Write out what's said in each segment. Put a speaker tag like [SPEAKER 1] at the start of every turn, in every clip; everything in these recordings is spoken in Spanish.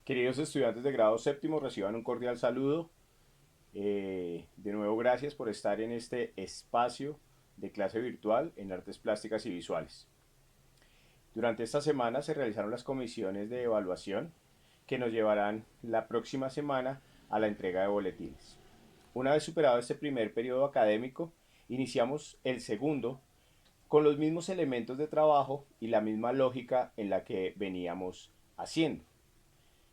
[SPEAKER 1] Queridos estudiantes de grado séptimo, reciban un cordial saludo. De nuevo, gracias por estar en este espacio de clase virtual en artes plásticas y visuales. Durante esta semana se realizaron las comisiones de evaluación que nos llevarán la próxima semana a la entrega de boletines. Una vez superado este primer periodo académico, iniciamos el segundo con los mismos elementos de trabajo y la misma lógica en la que veníamos haciendo.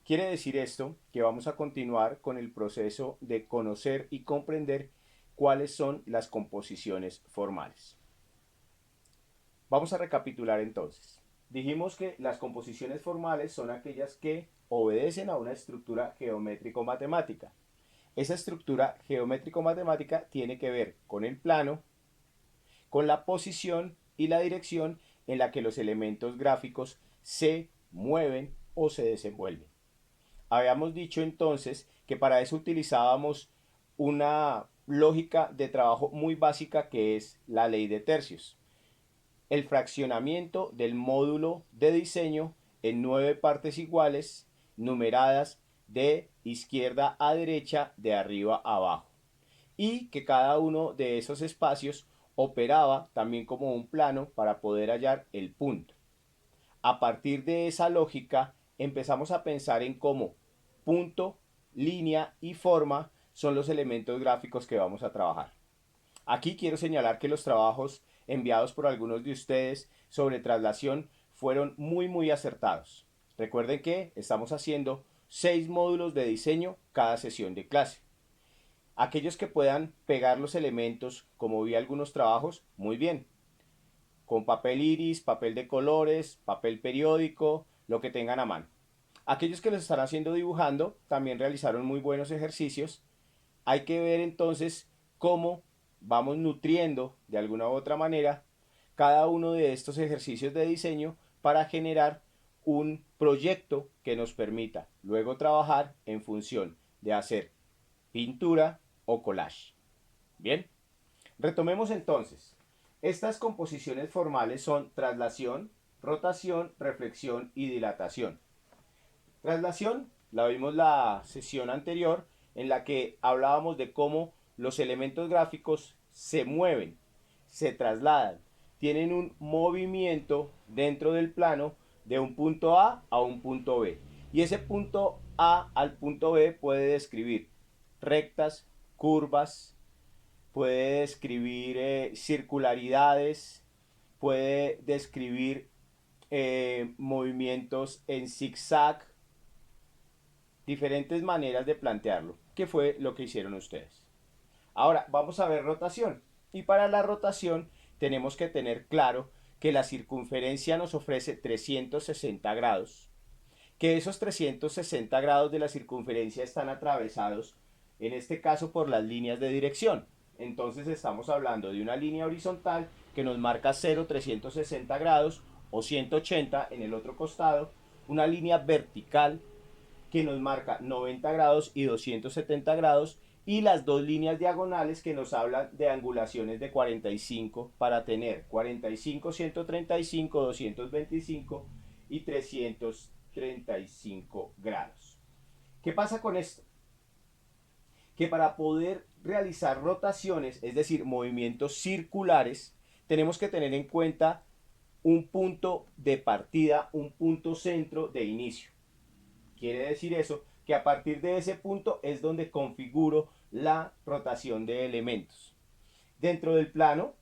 [SPEAKER 1] Quiere decir esto que vamos a continuar con el proceso de conocer y comprender cuáles son las composiciones formales. Vamos a recapitular entonces. Dijimos que las composiciones formales son aquellas que obedecen a una estructura geométrico-matemática. Esa estructura geométrico-matemática tiene que ver con el plano, con la posición y la dirección en la que los elementos gráficos se mueven o se desenvuelven. Habíamos dicho entonces que para eso utilizábamos una lógica de trabajo muy básica que es la ley de tercios. El fraccionamiento del módulo de diseño en 9 partes iguales, numeradas de izquierda a derecha, de arriba a abajo. Y que cada uno de esos espacios operaba también como un plano para poder hallar el punto. A partir de esa lógica empezamos a pensar en cómo punto, línea y forma son los elementos gráficos que vamos a trabajar. Aquí quiero señalar que los trabajos enviados por algunos de ustedes sobre traslación fueron muy acertados. Recuerden que estamos haciendo 6 módulos de diseño cada sesión de clase. Aquellos que puedan pegar los elementos, como vi algunos trabajos, muy bien, con papel iris, papel de colores, papel periódico, lo que tengan a mano. Aquellos que los están haciendo dibujando también realizaron muy buenos ejercicios. Hay que ver entonces cómo vamos nutriendo de alguna u otra manera cada uno de estos ejercicios de diseño para generar un proyecto que nos permita luego trabajar en función de hacer pintura o collage. Bien, retomemos entonces. Estas composiciones formales son traslación, rotación, reflexión y dilatación. Traslación, la vimos la sesión anterior en la que hablábamos de cómo los elementos gráficos se mueven, se trasladan, tienen un movimiento dentro del plano de un punto a un punto B. Y ese punto A al punto B puede describir rectas, curvas, puede describir circularidades, puede describir movimientos en zigzag, diferentes maneras de plantearlo, que fue lo que hicieron ustedes. Ahora vamos a ver rotación. Y para la rotación tenemos que tener claro que la circunferencia nos ofrece 360 grados, que esos 360 grados de la circunferencia están atravesados, en este caso, por las líneas de dirección. Entonces estamos hablando de una línea horizontal que nos marca 0, 360 grados o 180 en el otro costado, una línea vertical que nos marca 90 grados y 270 grados, y las dos líneas diagonales que nos hablan de angulaciones de 45 para tener 45, 135, 225 y 335 grados. ¿Qué pasa con esto? Que para poder realizar rotaciones, es decir, movimientos circulares, tenemos que tener en cuenta un punto de partida, un punto centro de inicio. Quiere decir eso que a partir de ese punto es donde configuro la rotación de elementos. Dentro del plano,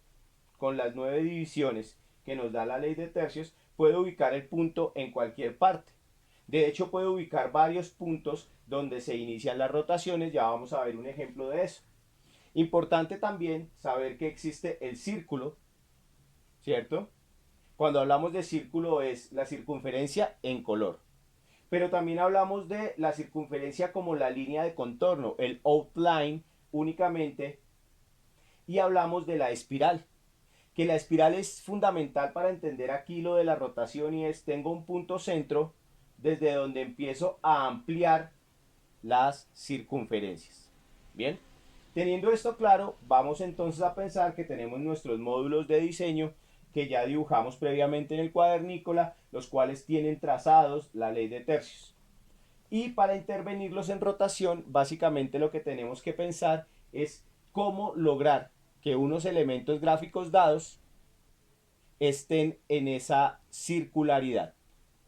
[SPEAKER 1] con las 9 divisiones que nos da la ley de tercios, puedo ubicar el punto en cualquier parte. De hecho, puedo ubicar varios puntos donde se inician las rotaciones. Ya vamos a ver un ejemplo de eso. Importante también saber que existe el círculo, ¿cierto? Cuando hablamos de círculo es la circunferencia en color. Pero también hablamos de la circunferencia como la línea de contorno, el outline únicamente. Y hablamos de la espiral, que la espiral es fundamental para entender aquí lo de la rotación, y es: tengo un punto centro desde donde empiezo a ampliar las circunferencias. Bien, teniendo esto claro, vamos entonces a pensar que tenemos nuestros módulos de diseño que ya dibujamos previamente en el cuadernícola, los cuales tienen trazados la ley de tercios. Y para intervenirlos en rotación, básicamente lo que tenemos que pensar es cómo lograr que unos elementos gráficos dados estén en esa circularidad.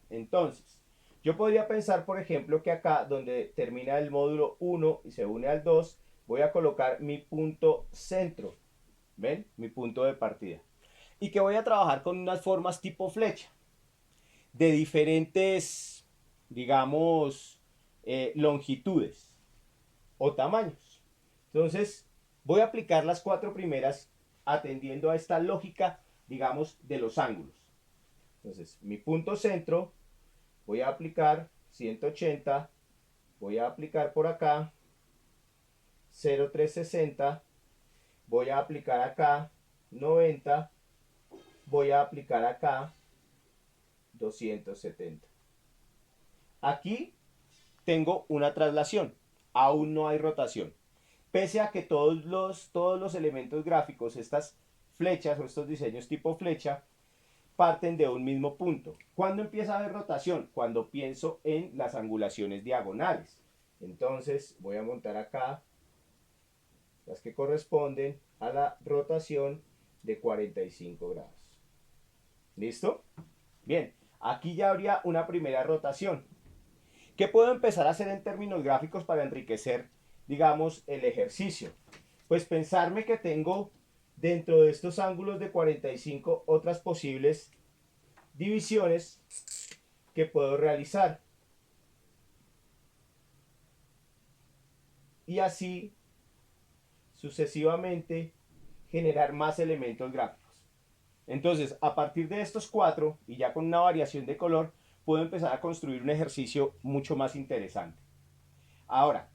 [SPEAKER 1] Entonces, yo podría pensar, por ejemplo, que acá donde termina el módulo 1 y se une al 2, voy a colocar mi punto centro. ¿Ven? Mi punto de partida. Y que voy a trabajar con unas formas tipo flecha, de diferentes, digamos, longitudes o tamaños. Entonces, voy a aplicar las cuatro primeras atendiendo a esta lógica, digamos, de los ángulos. Entonces, mi punto centro, voy a aplicar 180, voy a aplicar por acá 0,360, voy a aplicar acá 90, voy a aplicar acá 270. Aquí tengo una traslación, aún no hay rotación. Pese a que todos los elementos gráficos, estas flechas o estos diseños tipo flecha, parten de un mismo punto. ¿Cuándo empieza a haber rotación? Cuando pienso en las angulaciones diagonales. Entonces voy a montar acá las que corresponden a la rotación de 45 grados. ¿Listo? Bien, aquí ya habría una primera rotación. ¿Qué puedo empezar a hacer en términos gráficos para enriquecer, digamos, el ejercicio? Pues pensarme que tengo dentro de estos ángulos de 45 otras posibles divisiones que puedo realizar. Y así sucesivamente generar más elementos gráficos. Entonces, a partir de estos cuatro y ya con una variación de color, puedo empezar a construir un ejercicio mucho más interesante. Ahora,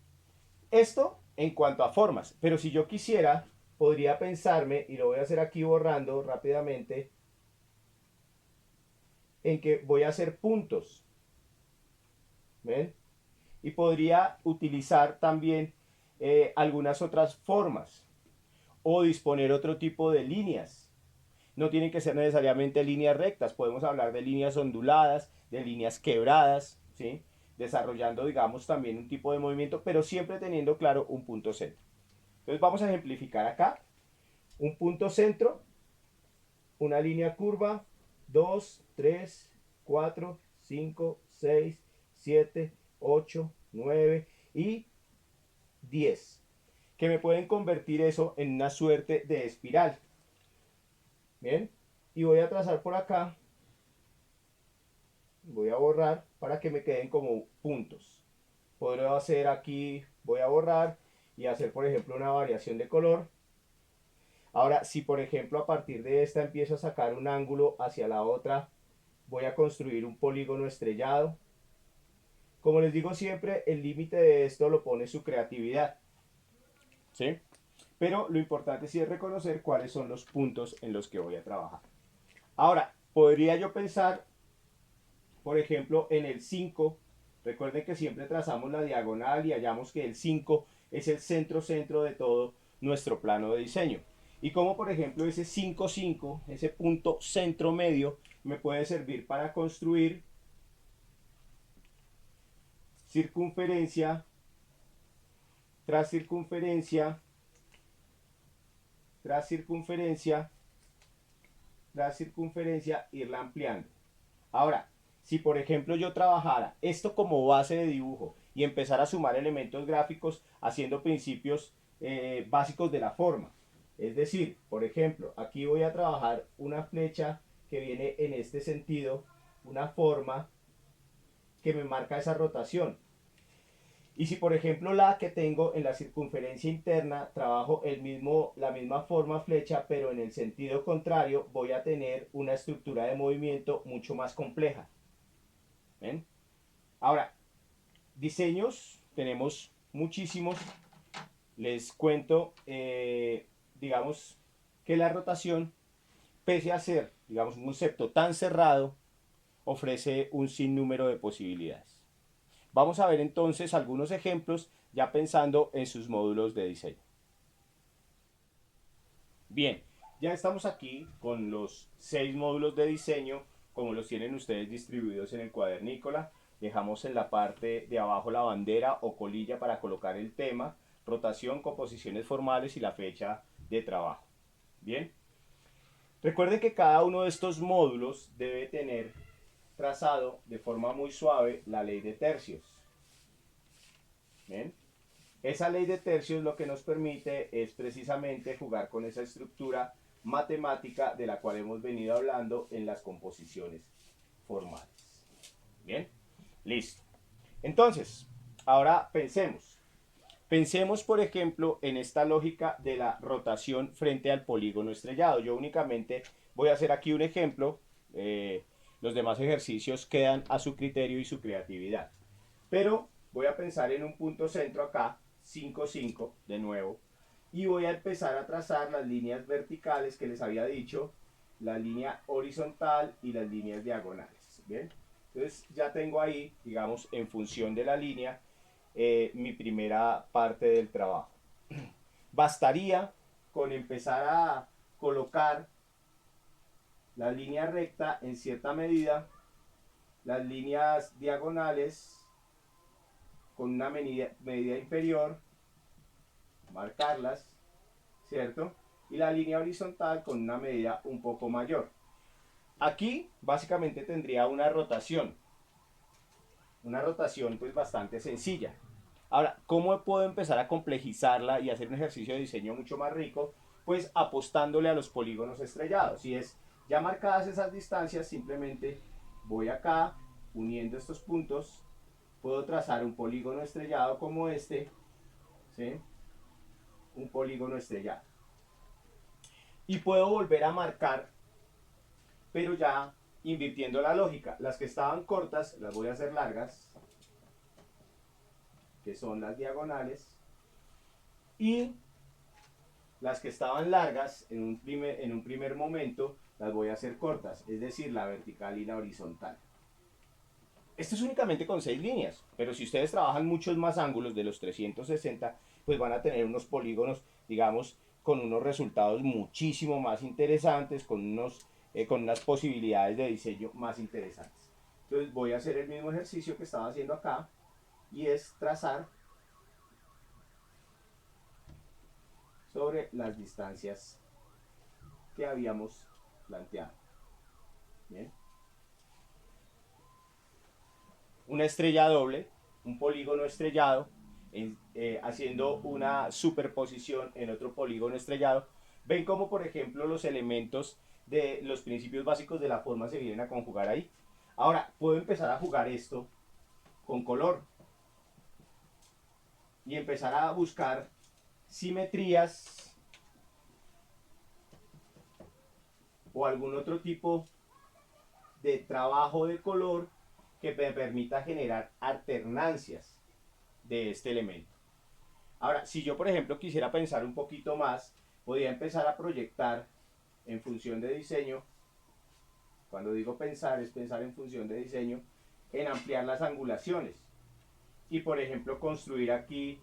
[SPEAKER 1] esto en cuanto a formas, pero si yo quisiera, podría pensarme, y lo voy a hacer aquí borrando rápidamente, en que voy a hacer puntos. ¿Ven? Y podría utilizar también algunas otras formas o disponer otro tipo de líneas. No tienen que ser necesariamente líneas rectas, podemos hablar de líneas onduladas, de líneas quebradas, ¿sí? Desarrollando, digamos, también un tipo de movimiento, pero siempre teniendo claro un punto centro. Entonces vamos a ejemplificar acá. Un punto centro, una línea curva, 2, 3, 4, 5, 6, 7, 8, 9 y 10, que me pueden convertir eso en una suerte de espiral. Bien, y voy a trazar por acá, voy a borrar para que me queden como puntos. Podré hacer aquí, voy a borrar y hacer por ejemplo una variación de color. Ahora, si por ejemplo a partir de esta empiezo a sacar un ángulo hacia la otra, voy a construir un polígono estrellado. Como les digo siempre, el límite de esto lo pone su creatividad. ¿Sí? Pero lo importante sí es reconocer cuáles son los puntos en los que voy a trabajar. Ahora, podría yo pensar, por ejemplo, en el 5. Recuerden que siempre trazamos la diagonal y hallamos que el 5 es el centro de todo nuestro plano de diseño. Y como por ejemplo ese 5,5, ese punto centro medio, me puede servir para construir circunferencia tras circunferencia, tras circunferencia, tras circunferencia, irla ampliando. Ahora, si por ejemplo yo trabajara esto como base de dibujo y empezara a sumar elementos gráficos haciendo principios básicos de la forma, es decir, por ejemplo, aquí voy a trabajar una flecha que viene en este sentido, una forma que me marca esa rotación. Y si por ejemplo la que tengo en la circunferencia interna trabajo la misma forma flecha, pero en el sentido contrario, voy a tener una estructura de movimiento mucho más compleja. ¿Ven? Ahora, diseños tenemos muchísimos. Les cuento, digamos, que la rotación, pese a ser, digamos, un concepto tan cerrado, ofrece un sinnúmero de posibilidades. Vamos a ver entonces algunos ejemplos ya pensando en sus módulos de diseño. Bien, ya estamos aquí con los 6 módulos de diseño como los tienen ustedes distribuidos en el cuadernícola. dejamos en la parte de abajo la bandera o colilla para colocar el tema, rotación, composiciones formales y la fecha de trabajo. Bien, recuerden que cada uno de estos módulos debe tener trazado de forma muy suave la ley de tercios. Bien, esa ley de tercios lo que nos permite es precisamente jugar con esa estructura matemática de la cual hemos venido hablando en las composiciones formales. Bien, listo. Entonces, ahora pensemos. Pensemos, por ejemplo, en esta lógica de la rotación frente al polígono estrellado. Yo únicamente voy a hacer aquí un ejemplo. Los demás ejercicios quedan a su criterio y su creatividad. Pero voy a pensar en un punto centro acá, 5, 5, de nuevo. Y voy a empezar a trazar las líneas verticales que les había dicho, la línea horizontal y las líneas diagonales. ¿Bien? Entonces ya tengo ahí, digamos, en función de la línea, mi primera parte del trabajo. Bastaría con empezar a colocar la línea recta en cierta medida, las líneas diagonales con una medida inferior, marcarlas, ¿cierto? Y la línea horizontal con una medida un poco mayor. Aquí básicamente tendría una rotación pues bastante sencilla. Ahora, ¿cómo puedo empezar a complejizarla y hacer un ejercicio de diseño mucho más rico? Pues apostándole a los polígonos estrellados. Si es ya marcadas esas distancias, simplemente voy acá, uniendo estos puntos, puedo trazar un polígono estrellado como este, ¿sí? Un polígono estrellado. Y puedo volver a marcar, pero ya invirtiendo la lógica. Las que estaban cortas las voy a hacer largas, que son las diagonales, y las que estaban largas en un primer momento las voy a hacer cortas, es decir, la vertical y la horizontal. Esto es únicamente con 6 líneas, pero si ustedes trabajan muchos más ángulos de los 360, pues van a tener unos polígonos, digamos, con unos resultados muchísimo más interesantes, con unas posibilidades de diseño más interesantes. Entonces voy a hacer el mismo ejercicio que estaba haciendo acá, y es trazar sobre las distancias que habíamos planteado. Bien. Una estrella doble, un polígono estrellado, haciendo una superposición en otro polígono estrellado. Ven cómo, por ejemplo, los elementos de los principios básicos de la forma se vienen a conjugar ahí. Ahora, puedo empezar a jugar esto con color y empezar a buscar simetrías o algún otro tipo de trabajo de color que me permita generar alternancias de este elemento. Ahora, si yo por ejemplo quisiera pensar un poquito más, podría empezar a proyectar en función de diseño. Cuando digo pensar, es pensar en función de diseño, en ampliar las angulaciones. Y por ejemplo construir aquí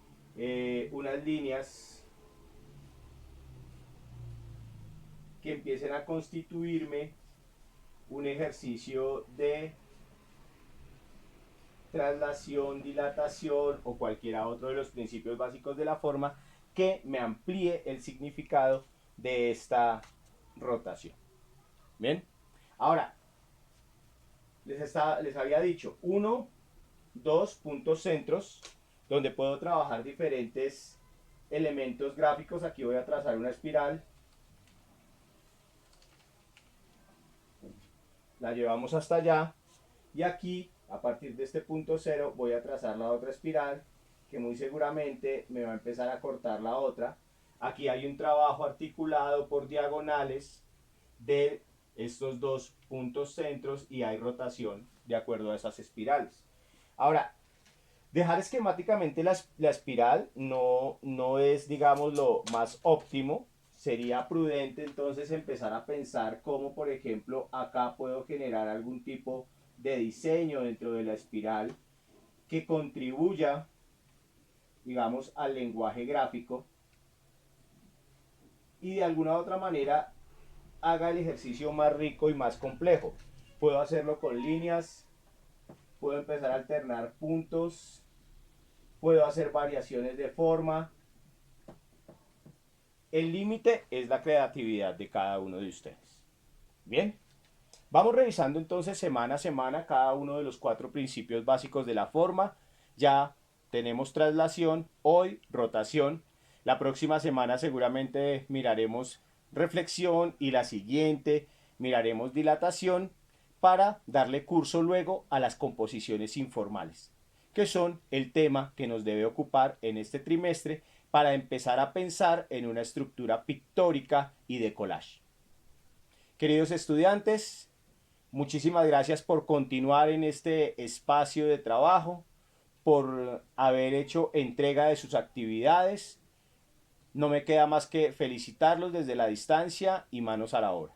[SPEAKER 1] unas líneas que empiecen a constituirme un ejercicio de traslación, dilatación o cualquiera otro de los principios básicos de la forma que me amplíe el significado de esta rotación. Bien, ahora les había dicho 1, 2 puntos centros donde puedo trabajar diferentes elementos gráficos. Aquí voy a trazar una espiral, la llevamos hasta allá, y aquí a partir de este punto 0 voy a trazar la otra espiral que muy seguramente me va a empezar a cortar la otra. Aquí hay un trabajo articulado por diagonales de estos dos puntos centros y hay rotación de acuerdo a esas espirales. Ahora, dejar esquemáticamente la espiral no es, digamos, lo más óptimo. Sería prudente entonces empezar a pensar cómo, por ejemplo, acá puedo generar algún tipo de diseño dentro de la espiral que contribuya, digamos, al lenguaje gráfico y de alguna u otra manera haga el ejercicio más rico y más complejo. Puedo hacerlo con líneas puedo empezar a alternar puntos, puedo hacer variaciones de forma. El límite es la creatividad de cada uno de ustedes. Bien, vamos revisando entonces semana a semana cada uno de los 4 principios básicos de la forma. Ya tenemos traslación, hoy rotación. La próxima semana seguramente miraremos reflexión y la siguiente miraremos dilatación para darle curso luego a las composiciones informales, que son el tema que nos debe ocupar en este trimestre para empezar a pensar en una estructura pictórica y de collage. Queridos estudiantes, muchísimas gracias por continuar en este espacio de trabajo, por haber hecho entrega de sus actividades. No me queda más que felicitarlos desde la distancia y manos a la obra.